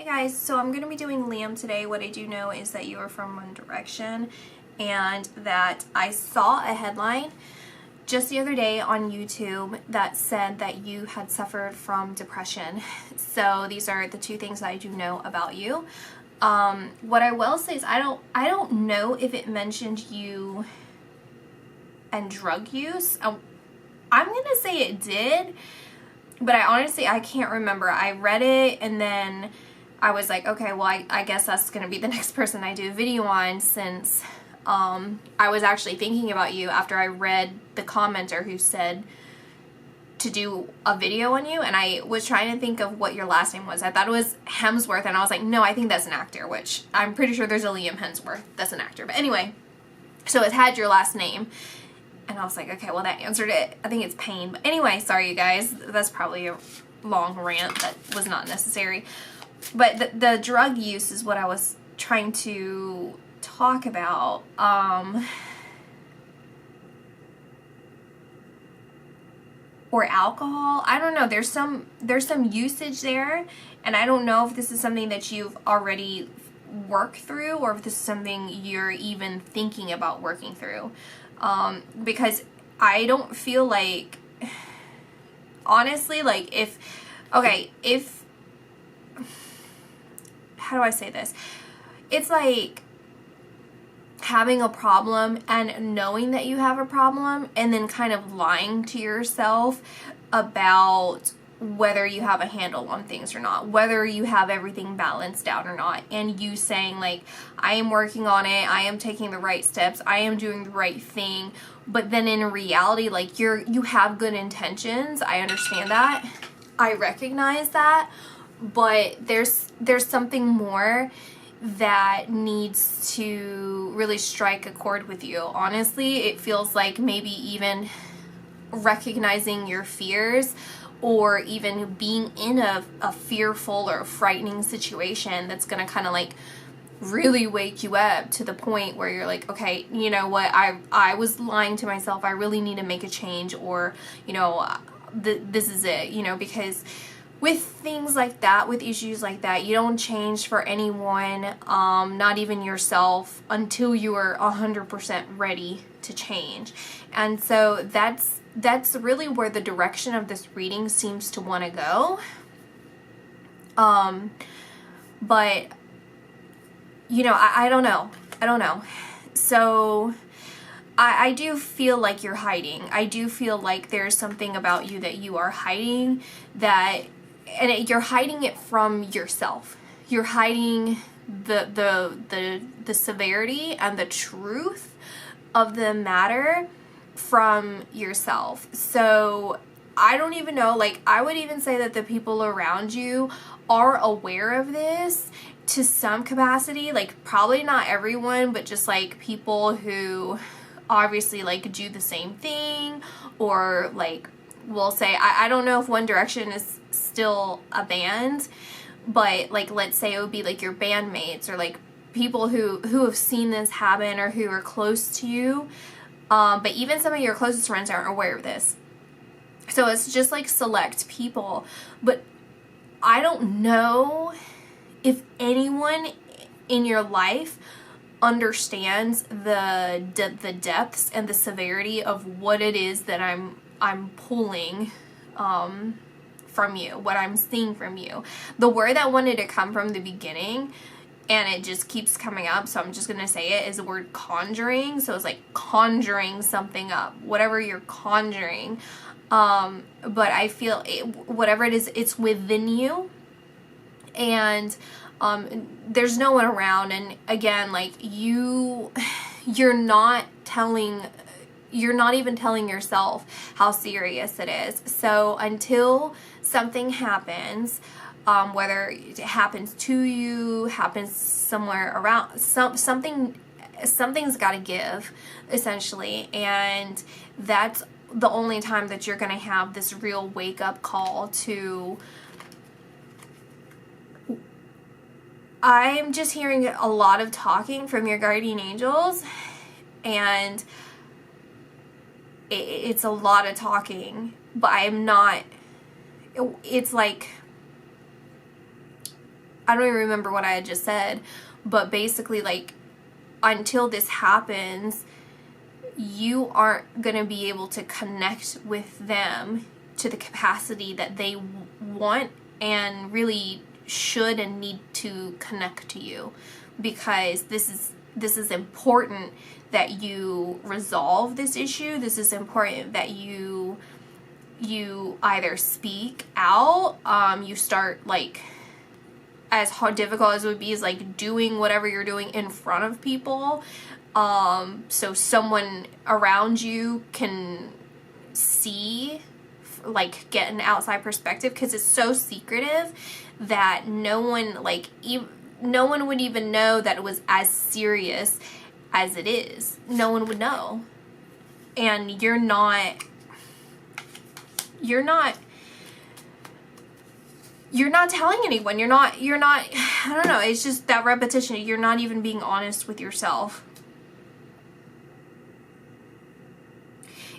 guys, so I'm going to be doing Liam today. What I do know is that you are from One Direction and that I saw a headline just the other day on YouTube that said that you had suffered from depression. So these are the two things that I do know about you. What I will say is I don't know if it mentioned you and drug use. I'm going to say it did, but I can't remember. I read it and then I was like, okay, well, I guess that's going to be the next person I do a video on, since I was actually thinking about you after I read the commenter who said to do a video on you, and I was trying to think of what your last name was. I thought it was Hemsworth, and I was like, no, I think that's an actor, which I'm pretty sure there's a Liam Hemsworth that's an actor. But anyway, so it had your last name. And I was like, okay, well, that answered it. I think it's Payne. But anyway, sorry, you guys. That's probably a long rant that was not necessary. But the drug use is what I was trying to talk about. Or alcohol. I don't know. There's some usage there. And I don't know if this is something that you've already worked through or if this is something you're even thinking about working through. Because I don't feel like, honestly, like how do I say this? It's like having a problem and knowing that you have a problem and then kind of lying to yourself about whether you have a handle on things or not, whether you have everything balanced out or not, and you saying like, I am working on it, I am taking the right steps, I am doing the right thing, but then in reality, like you have good intentions. I understand that, I recognize that, but there's something more that needs to really strike a chord with you. Honestly, it feels like maybe even recognizing your fears, or even being in a fearful or frightening situation that's going to kind of like really wake you up to the point where you're like, okay, you know what, I was lying to myself, I really need to make a change, or, you know, this is it, you know, because with things like that, with issues like that, you don't change for anyone, not even yourself, until you are 100% ready to change. And so that's really where the direction of this reading seems to want to go. But, you know, I don't know. So I do feel like you're hiding. I do feel like there's something about you that you are hiding, and you're hiding it from yourself. You're hiding the severity and the truth of the matter from yourself. So I don't even know, like, I would even say that the people around you are aware of this to some capacity, like probably not everyone, but just like people who obviously like do the same thing, or like we'll say, I don't know if One Direction is still a band, but like let's say it would be like your bandmates or like people who have seen this happen or who are close to you. But even some of your closest friends aren't aware of this. So it's just like select people. But I don't know if anyone in your life understands the depths and the severity of what it is that I'm pulling from you, what I'm seeing from you. The word that wanted to come from the beginning, and it just keeps coming up, so I'm just going to say it, is the word conjuring. So it's like conjuring something up, whatever you're conjuring. But I feel whatever it is, it's within you. And there's no one around. And again, like you're not even telling yourself how serious it is. So until something happens, whether it happens to you, happens somewhere around, something's got to give, essentially, and that's the only time that you're going to have this real wake-up call to. I'm just hearing a lot of talking from your guardian angels, and it's a lot of talking, but I'm not, it's like I don't even remember what I had just said, but basically, like, until this happens, you aren't going to be able to connect with them to the capacity that they want and really should and need to connect to you, because this is important that you resolve this issue. This is important that you either speak out, you start, like, as hard, difficult as it would be, is like doing whatever you're doing in front of people, so someone around you can see, like, get an outside perspective, because it's so secretive that no one, like, no one would even know that it was as serious as it is. No one would know. And you're not telling anyone. You're not, I don't know, it's just that repetition. You're not even being honest with yourself.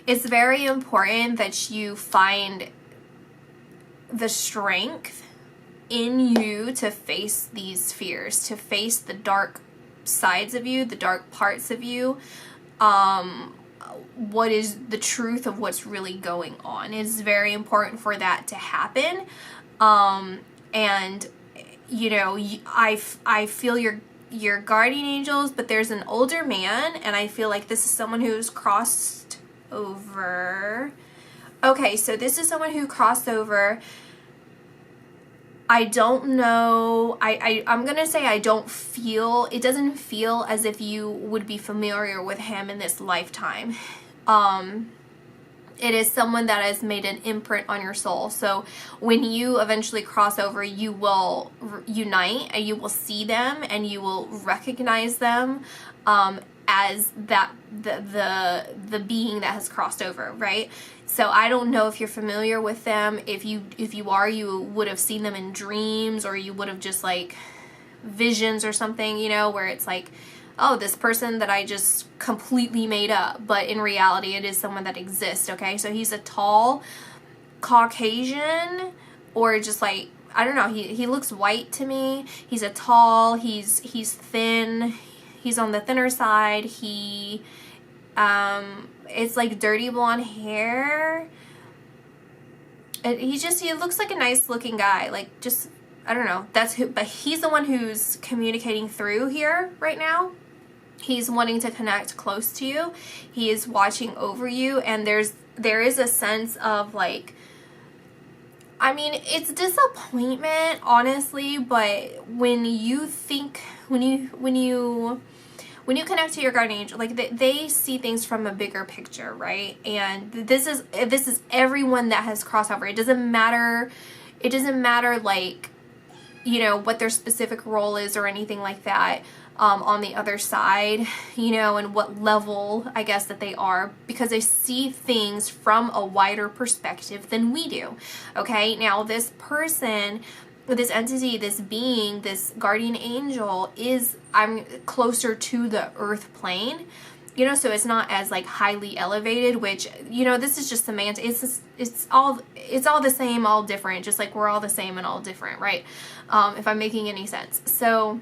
It's very important that you find the strength in you to face these fears, to face the dark sides of you, the dark parts of you, what is the truth of what's really going on. It's very important for that to happen. And, you know, I feel your guardian angels, but there's an older man, and I feel like this is someone who's crossed over. Okay, so this is someone who crossed over. I don't know, I'm gonna say it doesn't feel as if you would be familiar with him in this lifetime. It is someone that has made an imprint on your soul. So when you eventually cross over, you will unite, and you will see them, and you will recognize them as that the being that has crossed over, right? So I don't know if you're familiar with them. If you are, you would have seen them in dreams, or you would have just, like, visions or something, you know, where it's like, oh, this person that I just completely made up, but in reality it is someone that exists. Okay, so he's a tall Caucasian, or just, like, I don't know, he looks white to me. He's a tall, he's thin, he's on the thinner side. It's like dirty blonde hair. He looks like a nice looking guy, like, just, I don't know, that's who, but he's the one who's communicating through here right now. He's wanting to connect close to you. He is watching over you, and there is a sense of, like, I mean, it's disappointment, honestly, but when you connect to your guardian angel, like, they see things from a bigger picture, right? And this is everyone that has crossover. It doesn't matter, like, you know, what their specific role is or anything like that, on the other side, you know, and what level, I guess, that they are, because they see things from a wider perspective than we do. Okay, now this person, this entity, this being, this guardian angel I'm closer to the earth plane, you know, so it's not as, like, highly elevated, which, you know, this is just semantic. It's all the same, all different, just like we're all the same and all different, right? If I'm making any sense. So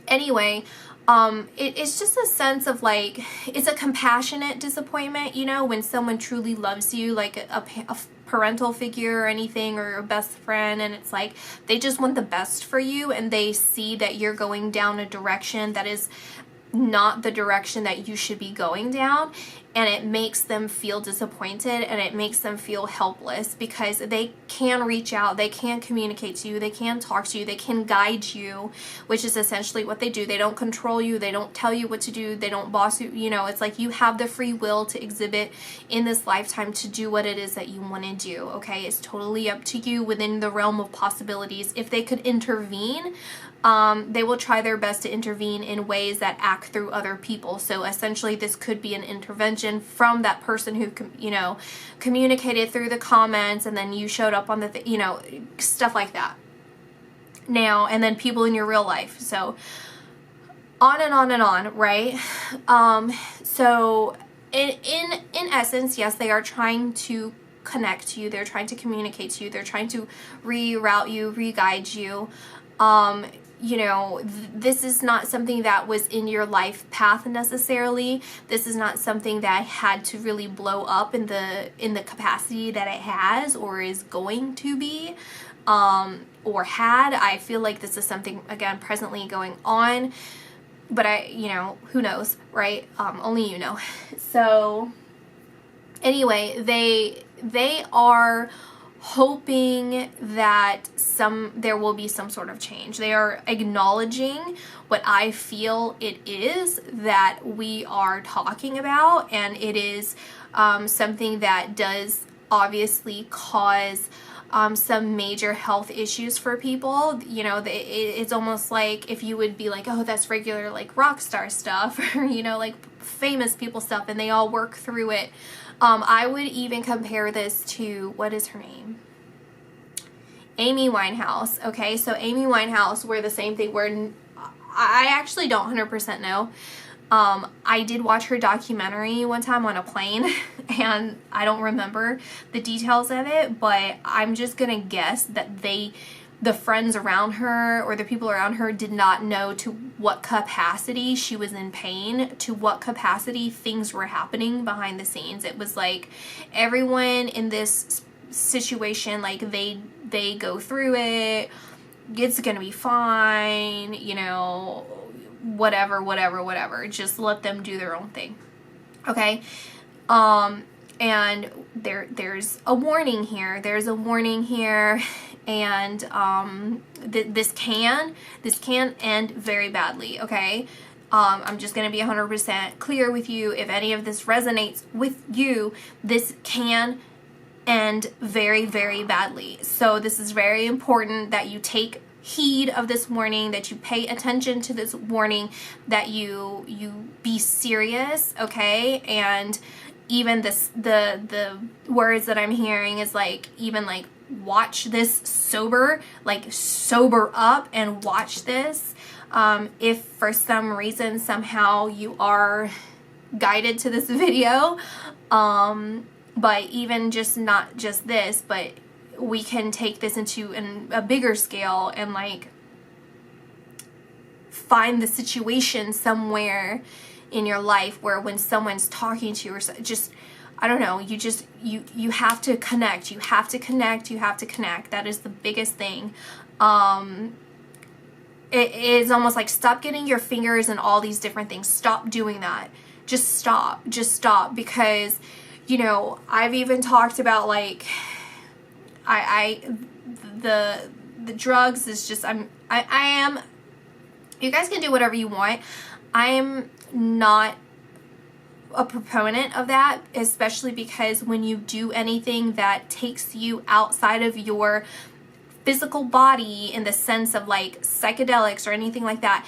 anyway, it's just a sense of, like, it's a compassionate disappointment, you know, when someone truly loves you, like a parental figure or anything, or a best friend, and it's like they just want the best for you, and they see that you're going down a direction that is not the direction that you should be going down, and it makes them feel disappointed, and it makes them feel helpless, because they can reach out, they can communicate to you, they can talk to you, they can guide you, which is essentially what they do. They don't control you, they don't tell you what to do, they don't boss you, you know, it's like you have the free will to exhibit in this lifetime to do what it is that you want to do, okay? It's totally up to you within the realm of possibilities. If they could intervene, they will try their best to intervene in ways that act through other people. So essentially this could be an intervention from that person who, you know, communicated through the comments, and then you showed up on the, you know, stuff like that. Now, and then people in your real life. So on and on and on, right? So in essence, yes, they are trying to connect to you. They're trying to communicate to you. They're trying to reroute you, re-guide you. You know, this is not something that was in your life path necessarily. This is not something that had to really blow up in the capacity that it has or is going to be, or had. I feel like this is something, again, presently going on, but you know, who knows, right? Only you know. So anyway, they are hoping that there will be some sort of change. They are acknowledging what I feel it is that we are talking about, and it is something that does obviously cause some major health issues for people. You know, it's almost like if you would be like, oh, that's regular like rock star stuff, or you know, like famous people stuff, and they all work through it. I would even compare this to, what is her name? Amy Winehouse. Okay, so Amy Winehouse, where the same thing, where I actually don't 100% know. I did watch her documentary one time on a plane, and I don't remember the details of it, but I'm just gonna guess that the friends around her or the people around her did not know to what capacity she was in pain, to what capacity things were happening behind the scenes. It was like everyone in this situation, like they go through it, it's gonna be fine, you know, whatever, just let them do their own thing. Okay. And there's a warning here. And this can end very badly, okay? I'm just going to be 100% clear with you. If any of this resonates with you, this can end very, very badly. So this is very important that you take heed of this warning, that you pay attention to this warning, that you be serious, okay? And even the words that I'm hearing is like, even like, watch this sober up and watch this. If for some reason somehow you are guided to this video, but even just not just this, but we can take this into a bigger scale and like find the situation somewhere in your life where when someone's talking to you or just, I don't know, you have to connect. You have to connect. That is the biggest thing. It is almost like, stop getting your fingers in all these different things. Stop doing that. Just stop. Because, you know, I've even talked about like, the drugs is just, I am, you guys can do whatever you want. I am not a proponent of that, especially because when you do anything that takes you outside of your physical body in the sense of like psychedelics or anything like that,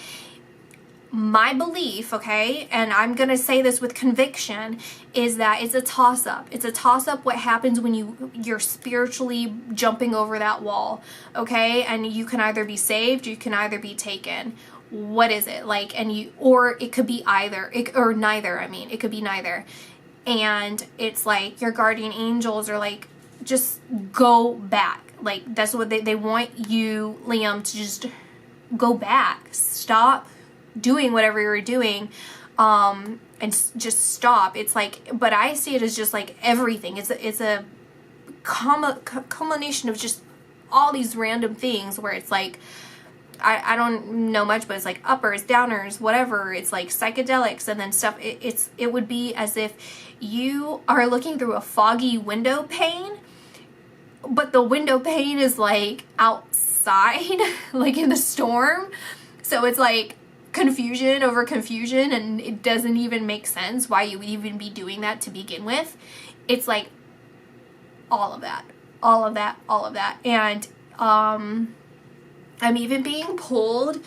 my belief, okay, and I'm gonna say this with conviction, is that it's a toss-up. It's a toss-up what happens when you're spiritually jumping over that wall, okay? And you can either be saved, or you can either be taken. What is it? Like, or it could be either, or neither, I mean, it could be neither. And it's like your guardian angels are like, just go back. Like, that's what they want you, Liam, to just go back. Stop doing whatever you're doing, and just stop. It's like, but I see it as just like everything. It's a culmination of just all these random things where it's like, I don't know much, but it's like uppers, downers, whatever. It's like psychedelics and then stuff. It would be as if you are looking through a foggy window pane, but the window pane is like outside, like in the storm. So it's like confusion over confusion, and it doesn't even make sense why you would even be doing that to begin with. It's like all of that. And I'm even being pulled,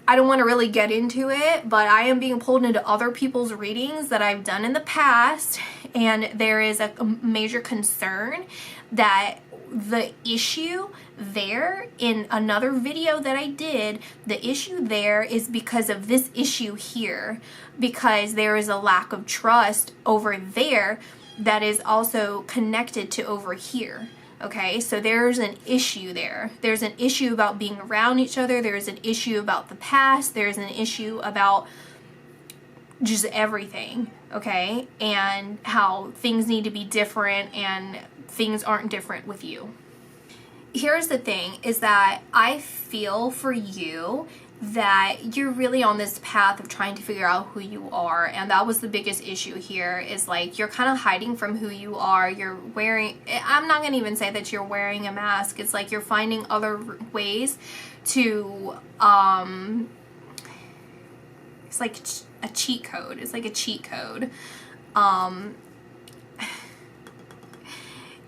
I don't want to really get into it, but I am being pulled into other people's readings that I've done in the past, and there is a major concern that the issue there, in another video that I did, the issue there is because of this issue here, because there is a lack of trust over there that is also connected to over here. Okay, so there's an issue there. There's an issue about being around each other. There's an issue about the past. There's an issue about just everything, okay? And how things need to be different and things aren't different with you. Here's the thing, is that I feel for you that you're really on this path of trying to figure out who you are, and that was the biggest issue here, is like you're kind of hiding from who you are. You're wearing, I'm not gonna even say that you're wearing a mask, it's like you're finding other ways to it's like a cheat code. It's like a cheat code.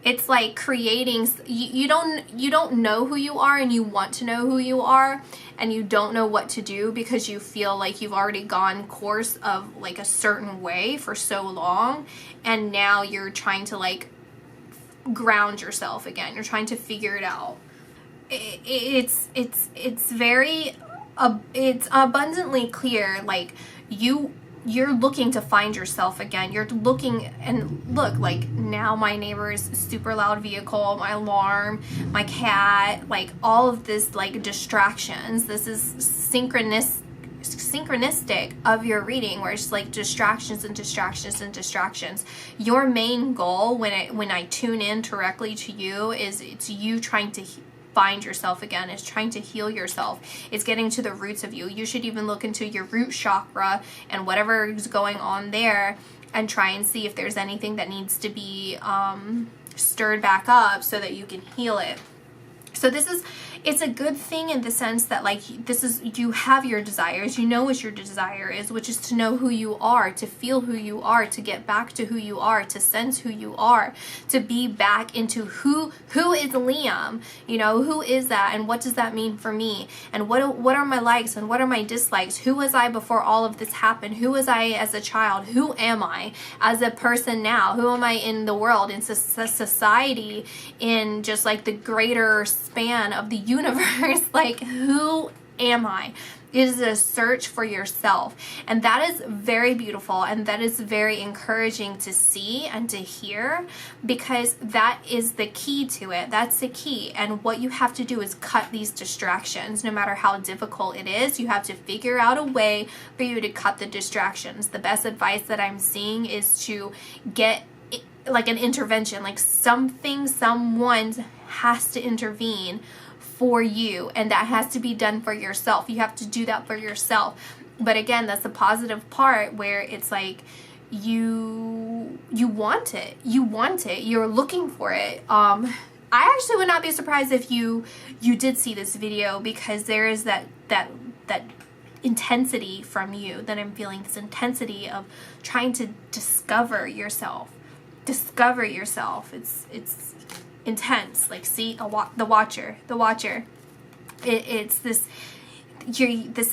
It's like creating, you don't know who you are, and you want to know who you are, and you don't know what to do because you feel like you've already gone course of like a certain way for so long, and now you're trying to like ground yourself again. You're trying to figure it out. It's very it's abundantly clear, like you're looking to find yourself again. You're looking, and look, like now my neighbor's super loud vehicle, my alarm, my cat, like all of this, like distractions. This is synchronistic of your reading, where it's like distractions and distractions and distractions. Your main goal when I tune in directly to you is it's you trying to find yourself again. It's trying to heal yourself. It's getting to the roots of you. You should even look into your root chakra and whatever is going on there, and try and see if there's anything that needs to be stirred back up so that you can heal it. So it's a good thing in the sense that like you have your desires, you know what your desire is, which is to know who you are, to feel who you are, to get back to who you are, to sense who you are, to be back into who is Liam, you know, who is that, and what does that mean for me, and what are my likes and what are my dislikes, who was I before all of this happened, who was I as a child, who am I as a person now, who am I in the world, in society, in just like the greater span of the universe, like who am I? It is a search for yourself, and that is very beautiful, and that is very encouraging to see and to hear, because that is the key to it. That's the key, and what you have to do is cut these distractions. No matter how difficult it is, you have to figure out a way for you to cut the distractions. The best advice that I'm seeing is to get like an intervention, like someone has to intervene for you, and that has to be done for yourself. You have to do that for yourself. But again, that's the positive part, where it's like you want it, you're looking for it. I actually would not be surprised if you did see this video, because there is that intensity from you that I'm feeling, this intensity of trying to discover yourself. It's intense. Like, see, the watcher. It's this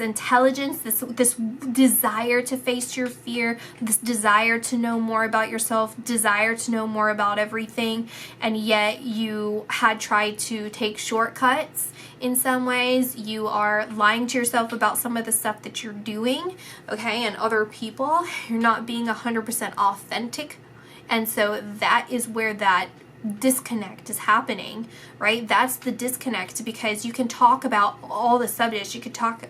intelligence, this desire to face your fear, this desire to know more about yourself, desire to know more about everything, and yet you had tried to take shortcuts. In some ways, you are lying to yourself about some of the stuff that you're doing, okay, and other people. You're not being 100% authentic. And so that is where that disconnect is happening, right? That's the disconnect, because you can talk about all the subjects, you could talk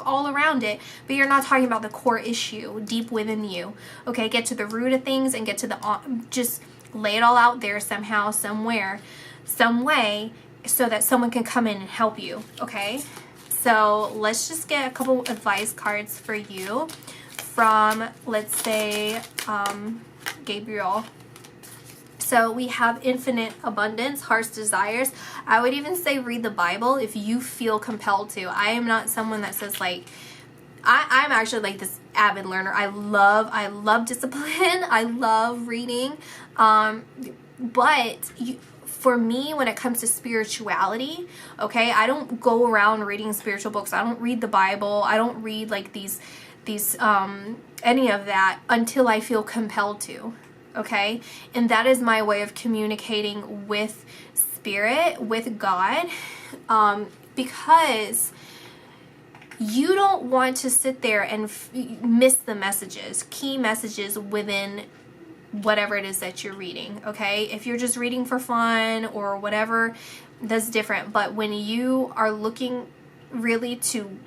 all around it, but you're not talking about the core issue deep within you. Okay, get to the root of things and get to just lay it all out there somehow, somewhere, some way, so that someone can come in and help you. Okay, so let's just get a couple advice cards for you from, let's say, Gabriel. So we have infinite abundance, heart's desires. I would even say read the Bible if you feel compelled to. I am not someone that says like, I'm actually like this avid learner. I love discipline. I love reading. But for me, when it comes to spirituality, okay, I don't go around reading spiritual books. I don't read the Bible. I don't read like these any of that until I feel compelled to. Okay, and that is my way of communicating with spirit, with God, because you don't want to sit there and miss the messages, key messages within whatever it is that you're reading, okay? If you're just reading for fun or whatever, that's different. But when you are looking really to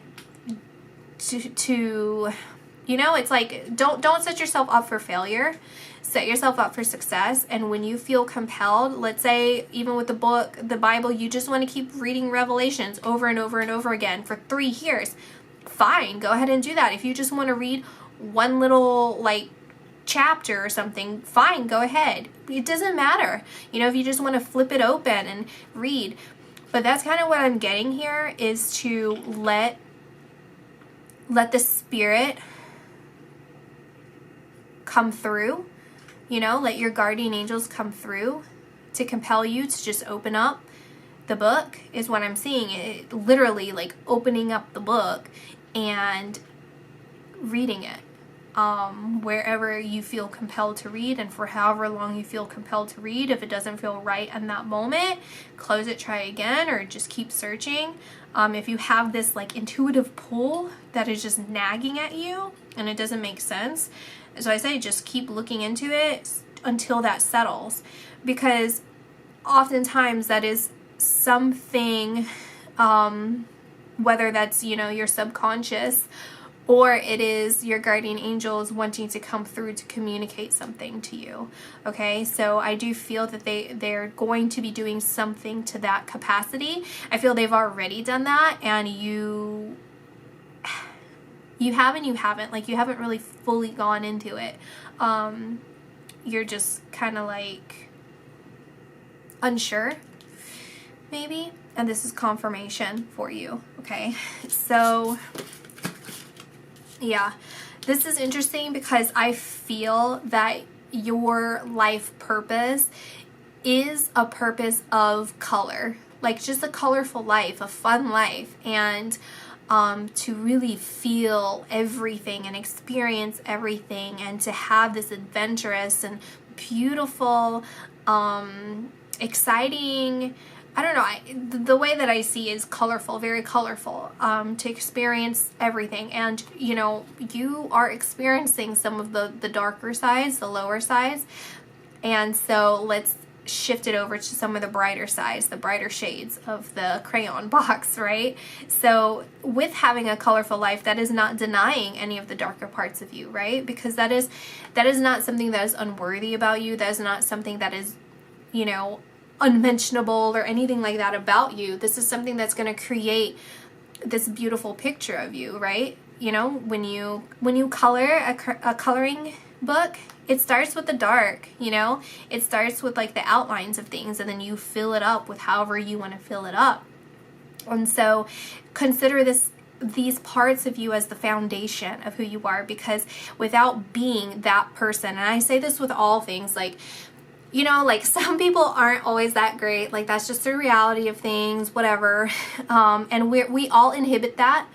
you know, it's like, don't set yourself up for failure. Set yourself up for success. And when you feel compelled, let's say even with the book, the Bible, you just want to keep reading Revelations over and over and over again for 3 years. Fine, go ahead and do that. If you just want to read one little like chapter or something, fine, go ahead. It doesn't matter. You know, if you just want to flip it open and read. But that's kind of what I'm getting here, is to let the Spirit come through. You know, let your guardian angels come through to compel you to just open up the book, is what I'm seeing. It literally like opening up the book and reading it wherever you feel compelled to read, and for however long you feel compelled to read. If it doesn't feel right in that moment, close it, try again, or just keep searching. If you have this like intuitive pull that is just nagging at you and it doesn't make sense, so I say just keep looking into it until that settles, because oftentimes that is something, whether that's, you know, your subconscious, or it is your guardian angels wanting to come through to communicate something to you. Okay, so I do feel that they're going to be doing something to that capacity. I feel they've already done that, and you haven't, like, you haven't really fully gone into it. You're just kind of like unsure, maybe, and this is confirmation for you. Okay, so yeah, this is interesting because I feel that your life purpose is a purpose of color, like just a colorful life, a fun life, and to really feel everything and experience everything, and to have this adventurous and beautiful, exciting, I don't know, the way that I see is colorful, very colorful, to experience everything. And, you know, you are experiencing some of the darker sides, the lower sides. And so let's shift it over to some of the brighter sides, the brighter shades of the crayon box, right? So with having a colorful life, that is not denying any of the darker parts of you, right? Because that is not something that is unworthy about you. That is not something that is, you know, unmentionable or anything like that about you. This is something that's going to create this beautiful picture of you, right? You know, when you color a coloring book, it starts with the dark, you know? It starts with like the outlines of things, and then you fill it up with however you want to fill it up. And so consider these parts of you as the foundation of who you are, because without being that person, and I say this with all things, like, you know, like some people aren't always that great, like that's just the reality of things, whatever, and we all inhibit that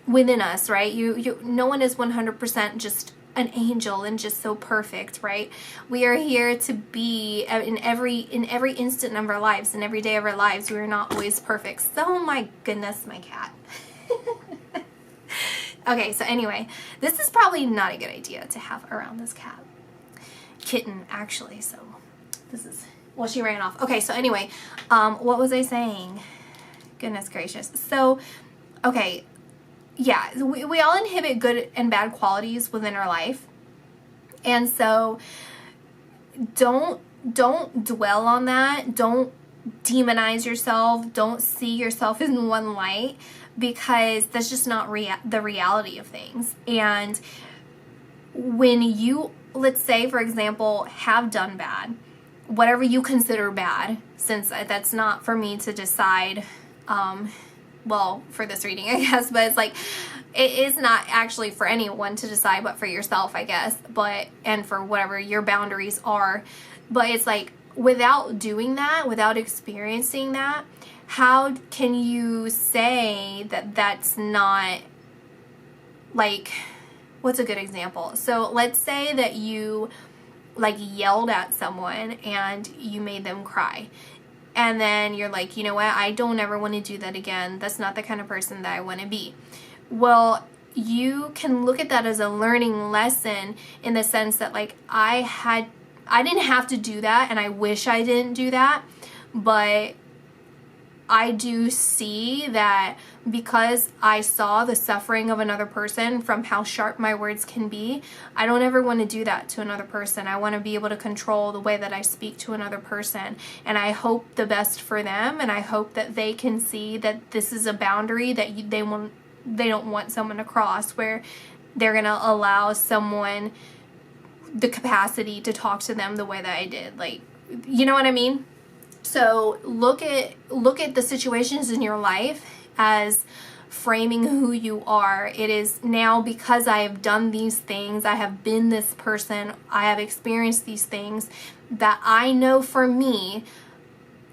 within us, right? No one is 100% just an angel and just so perfect, right? We are here to be in every instant of our lives, in every day of our lives. We are not always perfect. So my goodness, my cat. Okay, so anyway, this is probably not a good idea to have around this kitten, actually. So this is, well, she ran off. Okay, so anyway, what was I saying? Goodness gracious. So, okay, yeah, we all inhibit good and bad qualities within our life. And so don't dwell on that. Don't demonize yourself. Don't see yourself in one light, because that's just not the reality of things. And when you, let's say, for example, have done bad, whatever you consider bad, since that's not for me to decide, well, for this reading, I guess, but it's like, it is not actually for anyone to decide, but for yourself, I guess, and for whatever your boundaries are. But it's like, without doing that, without experiencing that, how can you say that that's not, like, what's a good example? So let's say that you like yelled at someone and you made them cry. And then you're like, you know what, I don't ever want to do that again. That's not the kind of person that I want to be. Well, you can look at that as a learning lesson, in the sense that, like, I I didn't have to do that, and I wish I didn't do that, but I do see that because I saw the suffering of another person from how sharp my words can be, I don't ever want to do that to another person. I want to be able to control the way that I speak to another person, and I hope the best for them, and I hope that they can see that this is a boundary that they don't want someone to cross, where they're going to allow someone the capacity to talk to them the way that I did. Like, you know what I mean? So look at the situations in your life as framing who you are. It is now because I have done these things, I have been this person, I have experienced these things, that I know for me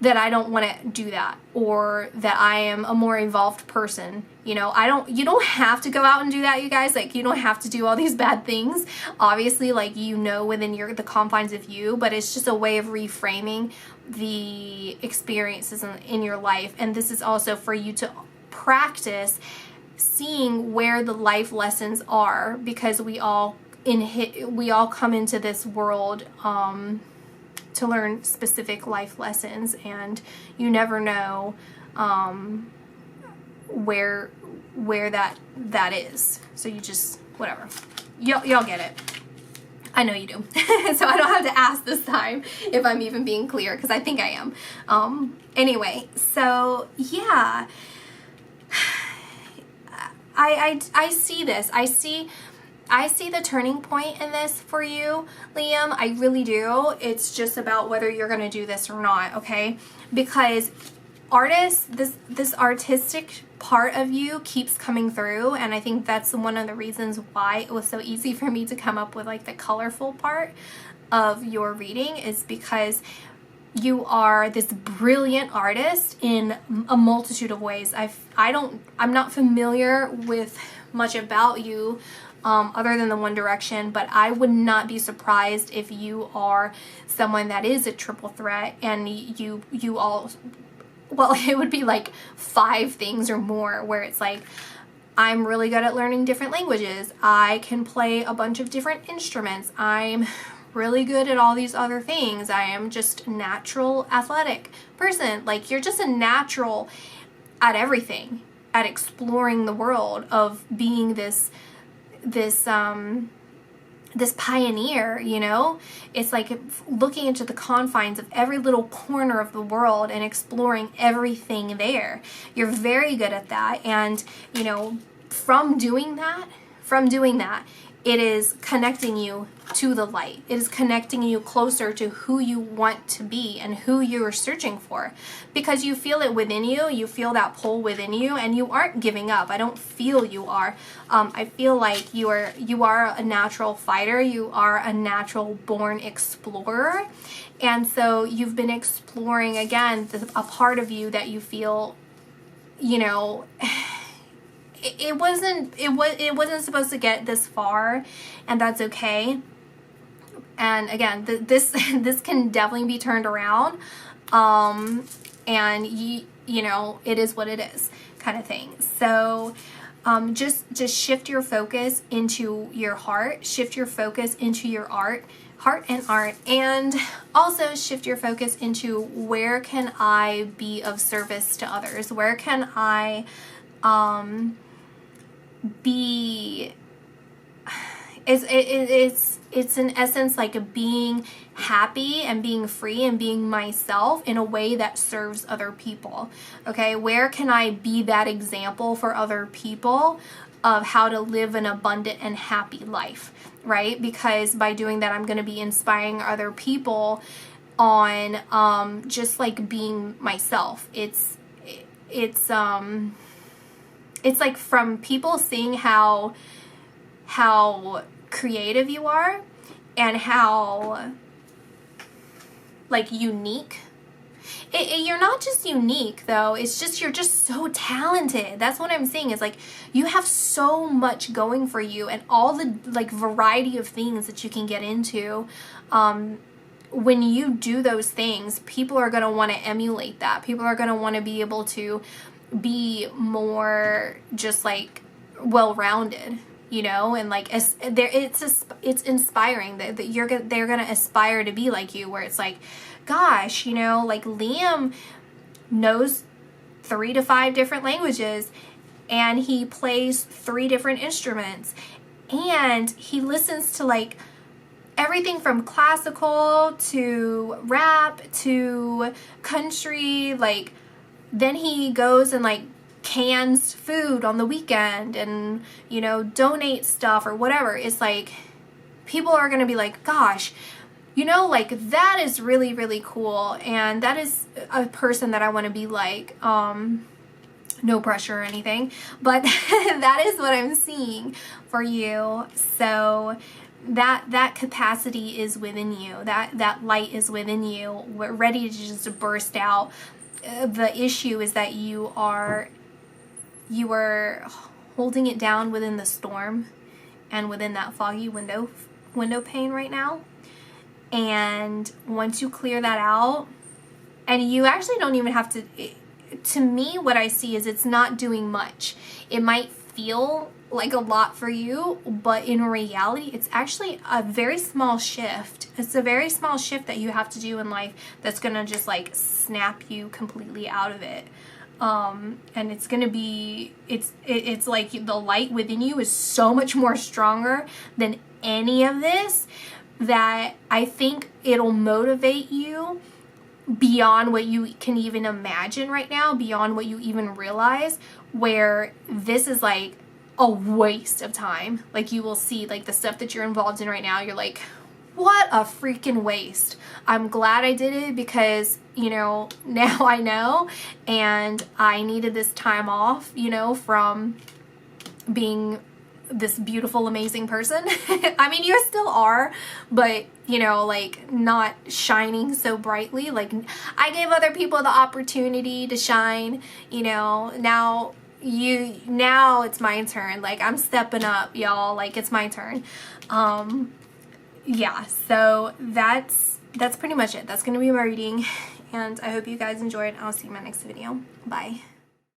that I don't want to do that, or that I am a more evolved person. You know, you don't have to go out and do that, you guys. Like, you don't have to do all these bad things. Obviously, like, you know, within the confines of you, but it's just a way of reframing the experiences in your life. And this is also for you to practice seeing where the life lessons are, because we all come into this world to learn specific life lessons, and you never know where that is. So you just, whatever, y'all get it. I know you do. So I don't have to ask this time if I'm even being clear, because I think I am. Anyway, so yeah, I see this. I see the turning point in this for you, Liam. I really do. It's just about whether you're going to do this or not, okay? Because artists, this artistic part of you keeps coming through, and I think that's one of the reasons why it was so easy for me to come up with like the colorful part of your reading, is because you are this brilliant artist in a multitude of ways. I'm not familiar with much about you other than the One Direction, but I would not be surprised if you are someone that is a triple threat, and you all, well, it would be like 5 things or more, where it's like, I'm really good at learning different languages, I can play a bunch of different instruments, I'm really good at all these other things, I am just a natural athletic person. Like, you're just a natural at everything, at exploring the world, of being this pioneer, you know? It's like looking into the confines of every little corner of the world and exploring everything there. You're very good at that, and you know, from doing that, it is connecting you to the light. It is connecting you closer to who you want to be and who you are searching for, because you feel it within you. You feel that pull within you, and you aren't giving up. I don't feel you are. I feel like you are a natural fighter. You are a natural born explorer, and so you've been exploring again a part of you that you feel, you know. It wasn't supposed to get this far, and that's okay. And again, this can definitely be turned around, and you know, it is what it is, kind of thing. So just shift your focus into your heart, shift your focus into your heart and art, and also shift your focus into, where can I be of service to others? Where can I be, it's in essence like being happy and being free and being myself in a way that serves other people. Okay, where can I be that example for other people of how to live an abundant and happy life, right? Because by doing that, I'm going to be inspiring other people on just like being myself. It's like, from people seeing how creative you are, and how like unique. You're not just unique though, it's just, you're just so talented. That's what I'm saying, is like, you have so much going for you, and all the like variety of things that you can get into. When you do those things, people are going to want to emulate that. People are going to want to be able to be more just like well-rounded, you know, and like it's inspiring that they're gonna aspire to be like you, where it's like, gosh, you know, like Liam knows 3 to 5 different languages, and he plays 3 different instruments, and he listens to like everything from classical to rap to country. Like, then he goes and like cans food on the weekend and, you know, donate stuff or whatever. It's like, people are gonna be like, gosh, you know, like that is really, really cool, and that is a person that I want to be like. No pressure or anything, but that is what I'm seeing for you. So that capacity is within you. That light is within you. We're ready to just burst out. The issue is that you are holding it down within the storm and within that foggy window pane right now. And once you clear that out, and you actually don't even have to me, what I see is it's not doing much. It might feel like a lot for you, but in reality, it's actually a very small shift. It's a very small shift that you have to do in life that's gonna just like snap you completely out of it. And it's gonna be, it's like the light within you is so much more stronger than any of this, that I think it'll motivate you beyond what you can even imagine right now, beyond what you even realize, where this is like a waste of time. Like, you will see like the stuff that you're involved in right now, you're like, what a freaking waste. I'm glad I did it, because, you know, now I know, and I needed this time off, you know, from being this beautiful, amazing person. I mean, you still are, but, you know, like, not shining so brightly. Like, I gave other people the opportunity to shine, you know. Now it's my turn. Like, I'm stepping up, y'all. Like, it's my turn. Yeah, so that's pretty much it. That's gonna be my reading, and I hope you guys enjoyed. I'll see you in my next video. Bye.